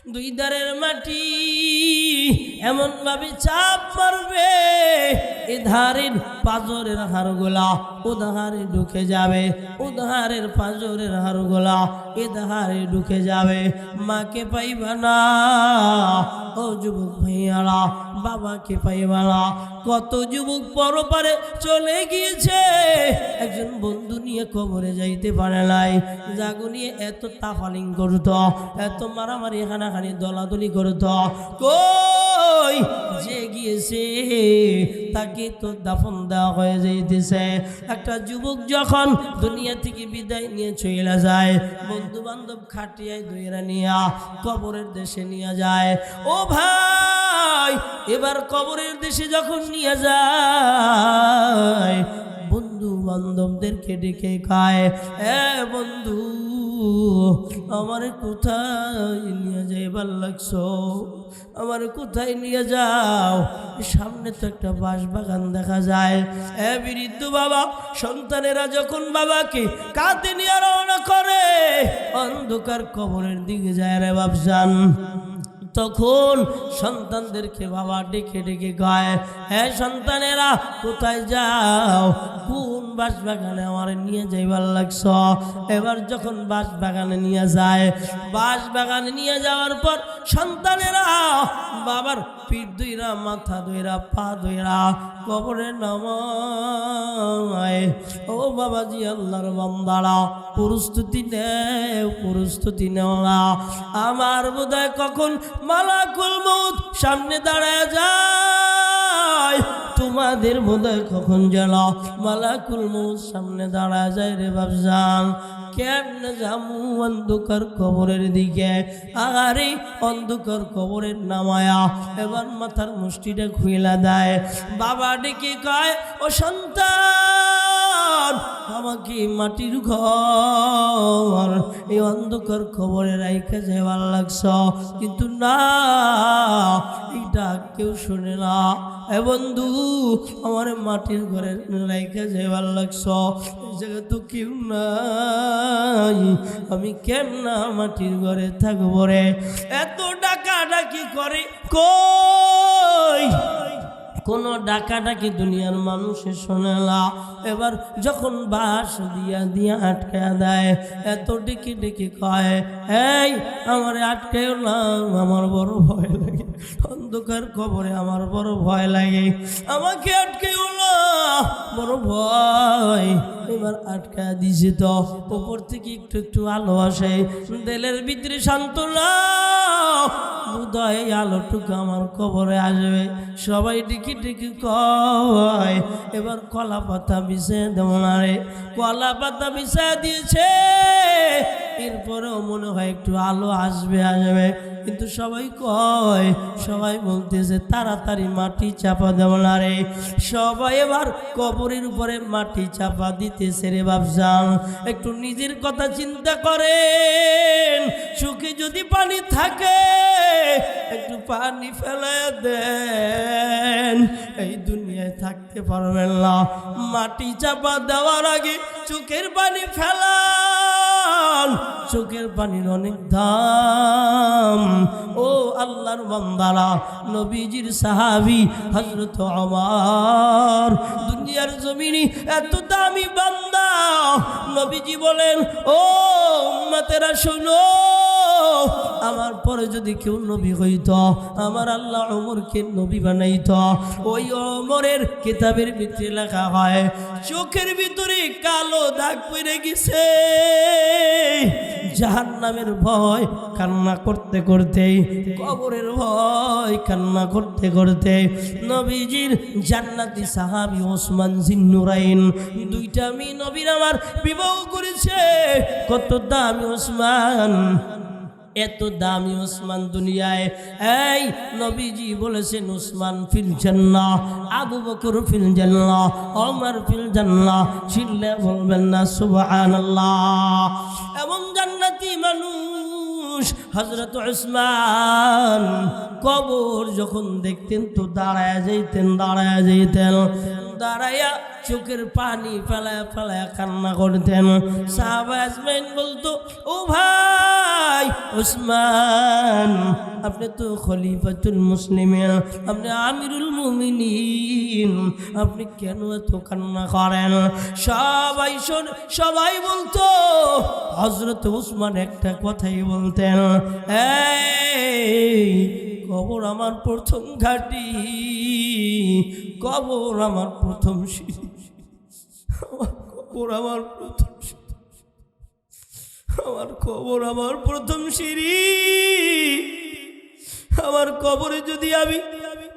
দুই ধারের মাটি এমন ভাবে চাপ মারবে এ ধারের পাঁজরের হাড়গুলা ও ধারে ঢুকে যাবে, ও ধারের পাঁজরের হাড়গুলা এ ধারে ঢুকে যাবে। মাকে পাইবা না ও যুবক ভাইয়ারা, বাবাকে পাইবা না। কত যুবক পরপারে চলে গিয়েছে, একজন বন্ধু নিয়ে কবরে যাইতে পারে নাই। জাগো নিয়ে এত তাফালিং করত, এত মারামারি হানাহানি দলাদলি করত, কই যে গিয়েছে তাকে তো দাফন দেওয়া হয়ে যাইতেছে। একটা যুবক যখন দুনিয়া থেকে বিদায় নিয়ে চলে যায়, বন্ধু বান্ধব খাটিয়ায় দইরা নিয়া কবরের দেশে নিয়ে যায়। ও ভাই, এবার কবরের দেশে যখন নিয়ে যায়, বন্ধু বান্ধবদেরকে ডেকে খায়, বন্ধু আমার কোথায় নিয়ে যাইবার লাগছো, আমার কোথায় নিয়ে যাও? সামনে তো একটা বাঁশ বাগান দেখা যায়। বৃদ্ধ বাবা সন্তানেরা যখন বাবাকে কাঁধে নিয়ে রওনা করে অন্ধকার কবরের দিকে যায় রে বাপজান, তখন সন্তানদেরকে বাবা ডেকে ডেকে গায়, সন্তানেরা কোথায় যাও? কোন বাঁশ বাগানে আমার নিয়ে যাইবার লাগছ? এবার যখন বাঁশ বাগানে নিয়ে যায়, বাঁশ বাগানে নিয়ে যাওয়ার পর সন্তানেরা বাবার পিঠ ধইরা, মাথা ধইরা, পা ধইরা কবরে নামায়। ও বাবাজি, আল্লাহর বান্দারা প্রস্তুতি নেও, প্রস্তুতি নেও না। আমার বোধহয় কখন মালাকুল মউত সামনে দাঁড়ায় যায়, তোমাদের বোধহয় কখন যেন মালাকুল মউত সামনে দাঁড়ায় যায় রে বাপজান। কেমনে যামু অন্ধকার কবরের দিকে? আরে অন্ধকার কবরের নামায়া এবার মাথার মুষ্টিটা খুইলা দেয়। বাবা ডেকে কয়, ও সন্তান, আমাকে মাটির ঘর এই অন্ধকার খবরে রাইখা যাইবার লাগছ, কিন্তু না, এটা কেউ শুনে না। বন্ধু, আমার মাটির ঘরে রাইখা যাইবার লাগছ, এই জায়গা তো কেউ নাই, আমি কেমনা মাটির ঘরে থাকবো রে? এত ডাকাডাকি করে, কই কোনো ডাকাডাকি দুনিয়ার মানুষে শোনে না। এবার যখন বাঁশ দিয়া দিয়া আটকা দেয়, এত ডেকে ডেকে কয়, এই আমার আটকেও না, আমার বড় ভয় লাগে, অন্ধকার কবরে আমার বড় ভয় লাগে, আমাকে আটকেও না, বড় ভয়। এবার আটকা দিছে তো, উপর থেকে একটু একটু আলো আসে, দিলের ভিতরে সান্ত্বনা, বোধহয় আলোটুকু আমার কবরে আসবে। সবাই ডেকে ডেকে কয়, এবার কলা পাতা বিছিয়ে দেব না রে। কলা পাতা বিছিয়ে দিয়েছে, এরপরেও মনে হয় একটু আলো আসবে আসবে, কিন্তু সবাই কয়, সবাই বলতেছে তাড়াতাড়ি মাটি চাপা দেব না রে। সবাই এবার কবরের উপরে মাটি চাপা দিতেছে রে বাপজান। একটু নিজের কথা চিন্তা করেন, চোখে যদি পানি থাকে একটু পানি ফেলায় দেন, এই দুনিয়ায় থাকতে পারবেন না। মাটি চাপা দেওয়ার আগে চোখের পানি ফেলান, চোখের পানির অনেক দাম। ও আল্লাহর বান্দারা, নবীজির সাহাবী হযরত ওমর দুনিয়ার জমিনে এত দামি বান্দা, নবীজি বলেন, ও উম্মতেরা শোনো, আমার পরে যদি কেউ নবী হইত, আমার আল্লাহ ওমরকে নবী বানাইত। ওই ওমরের কিতাবের ভিতরে লেখা হয়, চোখের ভিতরে কালো দাগ পড়ে গেছে, জাহান্নামের ভয় কান্না করতে করতে, কবরের ভয় কান্না করতে করতে নবীজির জান্নাতি সাহাবী ওসমান জিন্নুরাইন, দুইটা মেয়ে নবীর আমার বিবাহ করেছে। কত দামি ওসমান, এত দামি ওসমান দুনিয়ায়। এই নবীজি বলেছেন, ওসমান ফিল জান্নাহ, আবু বকর ফিল জান্নাহ, ওমর ফিল জান্নাহ। চিল্লে বলবেন না সুবহানাল্লাহ? এমন জান্নাতি মানুষ হযরত ওসমান কবর যখন দেখতেন তো দাঁড়ায় যাইতেন, দাঁড়ায় যাইতেন, দাঁড়াইয়া চোখের পানি ফেলায় ফেলায় কান্না করতেন। সাহাবা আজমাইন বলতো, ও ভাই ওসমান, আপনি তো খলিফাতুল মুসলিমিন, আপনি আমিরুল মুমিনিন, আপনি কেন এত কান্না করেন? সবাই বলতো, হযরত উসমান একটা কথাই বলতেন, এই কবর আমার প্রথম ঘাঁটি, কবর আমার প্রথম সিঁড়ি, কবর আমার প্রথম সিঁড়ি, আমার কবর আমার প্রথম সিঁড়ি। আমার কবরে যদি আমি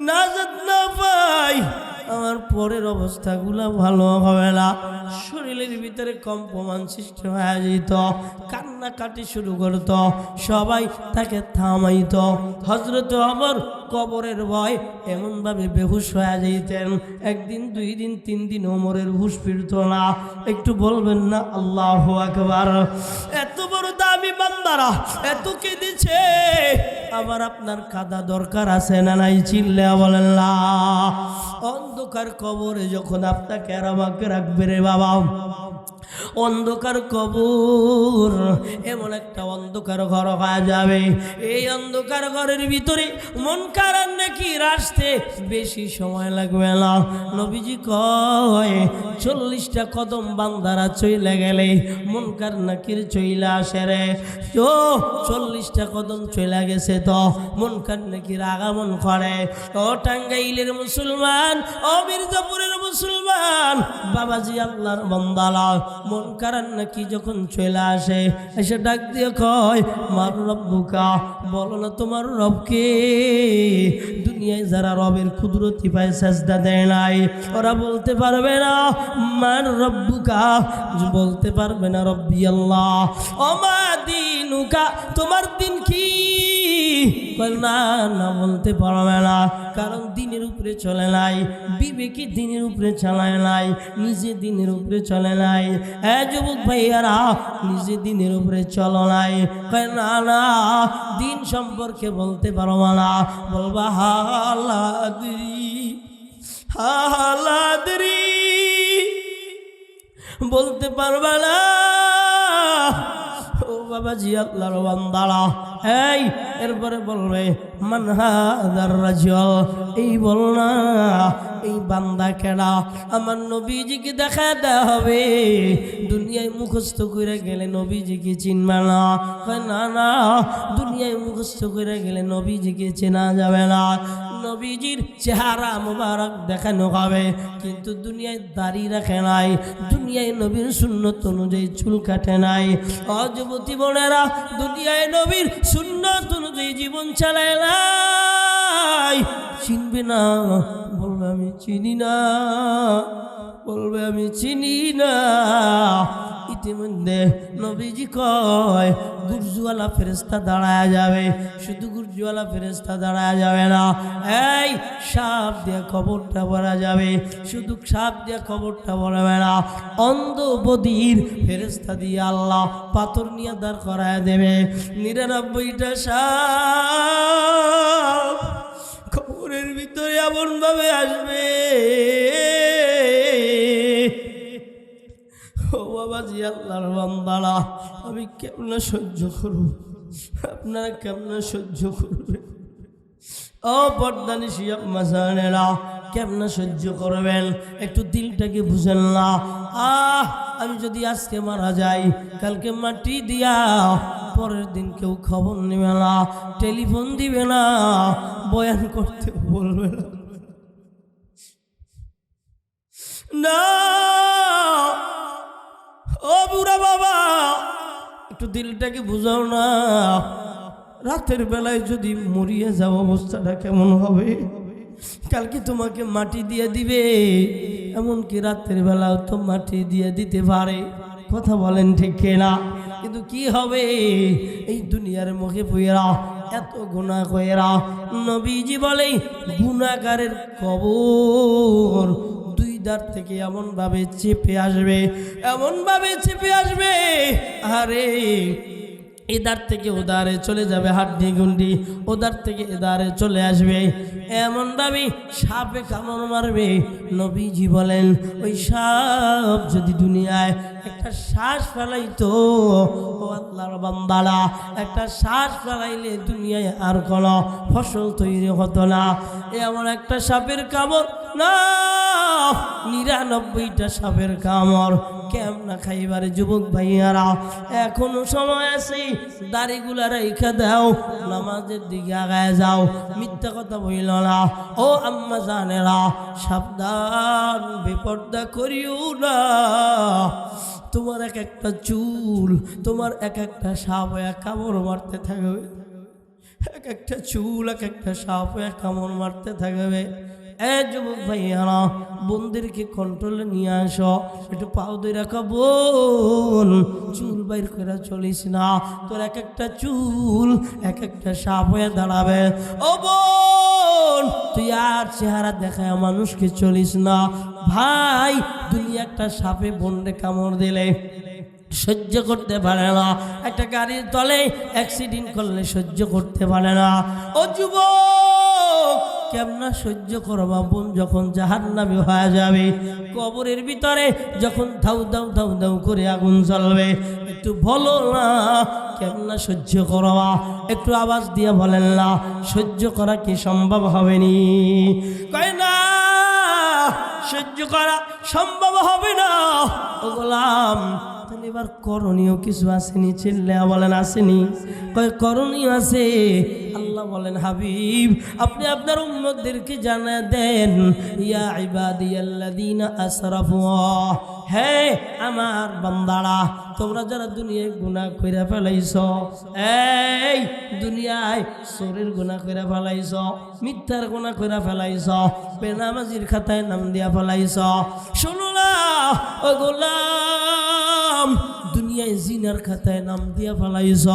নাজাত না পাই, আমার পরের অবস্থাগুলো ভালো হবে না। শরীরের ভিতরে কম্পমান সৃষ্টি হয়ে যেত, কান্নাকাটি শুরু করত, সবাই তাকে থামাইত। হযরত ওমর কবরের ভয় এমনভাবে বেহুশ হয়ে যেতেন, একদিন, 2 দিন, 3 দিন ওমরের হুঁশ ফিরত না। একটু বলবেন না আল্লাহু আকবার? এত বড় দামি বান্দারা এত কেঁদেছে, আবার আপনার কাঁদা দরকার আছে না নাই? চিল্লা বলেন না। অন্ধকার কবরে যখন আপনাকে আর আমাকে রাখবে রে বাবা, অন্ধকার কবর এমন একটা অন্ধকার ঘর হয়ে যাবে, এই অন্ধকার ঘরের ভিতরে মুনকার আর নাকির আসতে বেশি সময় লাগবে না। নবীজি কয় 40টা কদম বান্দারা চলে গেলে মুনকার নাকির চলে আসে রে। ও 40টা কদম চলে গেছে তো মুনকার নাকির আগমন করে। ও টাঙ্গাইলের মুসলমান, ও মির্জাপুরের মুসলমান, বাবাজি আল্লাহর বান্দারা, মুনকার নাকির যখন চলে আসে, এসে ডাক দিয়ে কয় মার রব্বুকা, বলো না তোমার রবকে। দুনিয়ায় যারা রবের কুদরতি পায় সাজদা দেয় নাই, ওরা বলতে পারবে না মার রব্বুকা, বলতে পারবে না রব্বি আল্লাহ। ওমা দিনুকা, তোমার দিন কি? না না, বলতে পারবে না, কারণ দিনের উপরে চলে নাই, বিবেকী দিনের উপরে চালায় নাই, নিজে দিনের উপরে চলে নাই। যুবক ভাইয়ারা, নিজে দিনের উপরে চলো নাই। না না, দিন সম্পর্কে বলতে পারবো না, বলবা হালাদরি, বলতে পারবা না। ও বাবাজি আল্লাহর বান্দারা, এই এরপরে বলবে মান হাদার রাজুল, এই বল না এই বান্দা কেডা? আমার নবীজিকে দেখা দেওয়া হবে। দুনিয়ায় মুখস্থ করে গেলে নবীজিকে চিনবে না। না না, দুনিয়ায় মুখস্থ করে গেলে নবীজিকে চেনা যাবে না। নবীজির চেহারা মুবারক দেখানো হবে, কিন্তু দুনিয়ায় দাড়ি রাখে নাই, দুনিয়ায় নবীর সুন্নত অনুযায়ী চুল কাটে নাই। যুবতী বোনেরা, দুনিয়ায় নবীর সুন্নত অনুযায়ী জীবন চালায় নাই, চিনবে না, বলবে আমি চিনি না, বলবে আমি চিনি না। ইতিমধ্যে নবীজি কয় গুরজওয়ালা ফেরেশতা দাঁড়ায় যাবে। শুধু গুরজওয়ালা ফেরেশতা দাঁড়ায় যাবে না, এই সাপ দিয়ে কবরটা ভরা যাবে। শুধু সাপ দিয়ে কবরটা ভরাবে না, অন্ধ বধির ফেরেশতা দিয়ে আল্লাহ পাথর নিয়ে দাঁড় করায় দেবে। 99টা সাপ কবরের ভিতরে এমন ভাবে আসবে, ও বাবাজি আল্লাহর বান্দারা, আমি কেমন সহ্য করব, আপনারা কেমন সহ্য করবেন? ও পর্দানিশী আম্মাজানেরা, কেমন সহ্য করবেন? একটু দিলটাকে বুঝেন না। আমি যদি আজকে মারা যাই, কালকে মাটি দিয়া, পরের দিন কেউ খবর নেবে না, টেলিফোন দিবে না, বয়ান করতে বলবে না। না, ও বুড়া বাবা, একটু দিলটাকে বুঝাও না। রাতের বেলায় যদি মরিয়ে যাও, অবস্থাটা কেমন হবে? কালকে তোমাকে মাটি দিয়ে দিবে, এমনকি রাতের বেলাও তো মাটি দিয়ে দিতে পারে। কথা বলেন ঠিক কিনা? কিন্তু কি হবে? এই দুনিয়ার মুখে পইরা এত গুনাহ কইরা, নবীজি বলে গুনাহগারের কবর দুই ধার থেকে এমন ভাবে চেপে আসবে, এমন ভাবে চেপে আসবে, আরে এদার থেকে ওদারে চলে যাবে, হাড্ডি গুন্ডি ওদার থেকে এদারে চলে আসবে, এমন ভাবে সাপে কামড় মারবে। নবীজি বলেন ওই সাপ যদি দুনিয়ায় একটা শ্বাস ফেলাইতো ও আল্লাহর বান্দারা, একটা শ্বাস ফেলাইলে দুনিয়ায় আর কোনো ফসল তৈরি হতো না। এমন একটা সাপের কামড় না, 99টা সাপের কামড় কেমন খাইবারে যুবক ভাইয়ারা, এখনো সময় আছে, দাড়িগুলা রেখে দাও, নামাজের দিকে আগায় যাও, মিথ্যা কথা বইল না। ও আম্মা জানেরা, সাবধান, বেপর্দা করিও না। তোমার এক একটা চুল, তোমার এক একটা সাপ কামড় মারতে থাকবে, এক একটা চুল এক একটা সাপ কামড় মারতে থাকবে। যুবক ভাইয়ারা, বোনদেরকে কন্ট্রোলে নিয়ে আসো, একটু পাও দিয়ে রাখা, বোন চুল বাইর করে চলিস না, তোর এক একটা চুল এক একটা সাপ হয়ে দাঁড়াবে। ও বোন, তুই আর চেহারা দেখায় মানুষকে চলিস না। ভাই, দুনিয়া একটা সাপে বোনরে কামড় দিলে সহ্য করতে পারে না, একটা গাড়ির তলে অ্যাক্সিডেন্ট করলে সহ্য করতে পারে না। ও যুবক, কেমন সহ্য করবা বোন যখন জাহান্নামী হয়ে যাবে, কবরের ভিতরে যখন ধাউ দাউ ধাউ দাউ করে আগুন জ্বলবে, একটু বলো না কেমন সহ্য করবা? একটু আওয়াজ দিয়ে বলেন না, সহ্য করা কি সম্ভব হবে নি? কয় না, সহ্য করা সম্ভব হবে না। ও গোলাম, তাহলে এবার করণীয় কিছু আসেনি? চিল্লা বলেন আসেনি? কয় করণীয় আছে। আল্লাহ বলেন, হাবিব আপনি আপনার উম্মতদেরকে জানিয়ে দেন, ইয়া ইবাদিয়াল্লাযীনা আসরাফু, হে আমার বান্দারা, তোমরা যারা দুনিয়ায় গুনাহ কইরা ফেলাইছো, এই দুনিয়ায় চোরের গুনাহ কইরা ফেলাইছো, মিথ্যার গুনাহ কইরা ফেলাইছো, বেনামাজির খাতায় নাম দিয়া ফেলাইছো, শোনো না ও গোলাম, দুনিয়ায় জিনার খাতায় নাম দিয়া ফেলাইছ।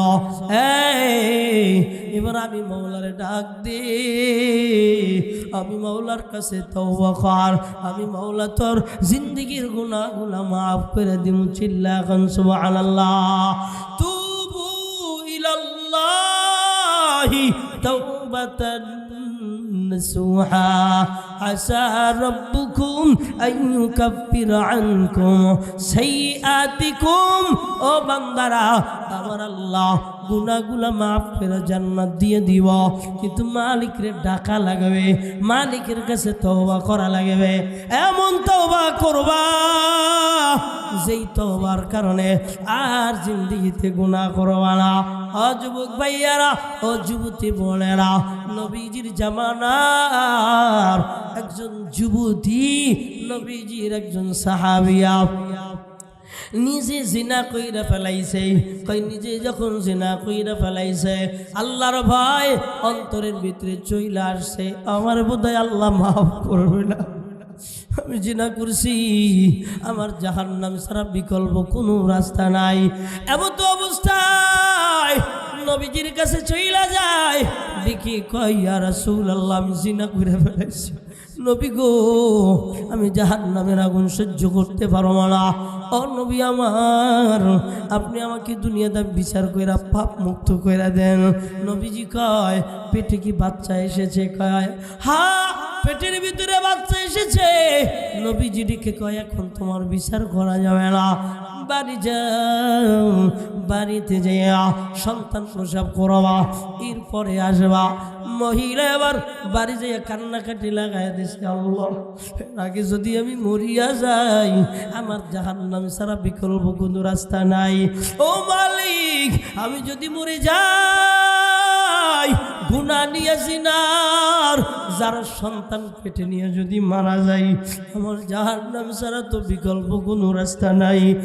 এবার আমি মাওলারে ডাক দে, আমি মাওলার কাছে তওবা কর, আমি মাওলা তোর জিন্দেগির গুনাহগুলো মাফ করে দিমু। চিল্লা এখন সুবহানাল্লাহ। তুবু ইলাল্লাহি তাওবাতান নসুহা, আসা রব্বুকুম আন ইউকাফিরা আনকুম সাইয়্যাতিকুম। ও বান্দারা, আমার আল্লাহ গুনাহগুলো মাফ করে জান্নাত দিয়ে দিব, কিন্তু মালিকরে ডাকা লাগবে, মালিকের কাছে তওবা করা লাগবে। এমন তওবা করবা যেই তওবার কারণে আর জিন্দেগিতে গুনাহ করবা না। ও যুবক ভাইয়ারা, ও যুবতী বোনেরা, নবীজির জামানার একজন যুবতী, নবীজির একজন সাহাবিয়া নিজে জিনা কইরা ফেলাইছে। কই নিজে যখন জিনা কইরা ফেলাইছে, আল্লাহর ভয় অন্তরের ভিতরে চইলা আসছে, আমার বোধহয় আল্লাহ মাফ করবে না, আমি জিনা করছি, আমার জাহান্নাম ছাড়া বিকল্প কোনো রাস্তা নাই। এমন তো অবস্থায় নবীজির কাছে চইলা যায়, দেখি কয় ইয়া রাসূলুল্লাহ, আমি জিনা কইরা ফেলাইছি, নবী গো আমি জাহান্নামের আগুন সহ্য করতে পারবো না। ও নবী আমার, আপনি আমাকে দুনিয়াতে বিচার কইরা পাপ মুক্ত কইরা দেন। নবীজি কয়, পেটে কি বাচ্চা এসেছে? কয় হ্যাঁ, পেটের ভিতরে বাচ্চা এসেছে। নবীজি ডেকে কয়, এখন তোমার বিচার করা যাবে না, বাড়ি যাও, বাড়িতে যাইয়া সন্তান প্রসব করবা, এরপরে আসবা। মহিলা এবার বাড়ি যাইয়া কান্নাকাটি লাগাই দিছে, আল্লাহ আগে যদি আমি মরিয়া যাই, আমার জাহান্নাম ছাড়া বিকল্প কোনো রাস্তা নাই। ও মালিক, আমি যদি মরে যাই, গুনাহ নিয়ে জিনার যার সন্তান পেটে নিয়ে যদি মারা যাই, আমার জাহান্নাম ছাড়া তো বিকল্প কোনো রাস্তা নাই।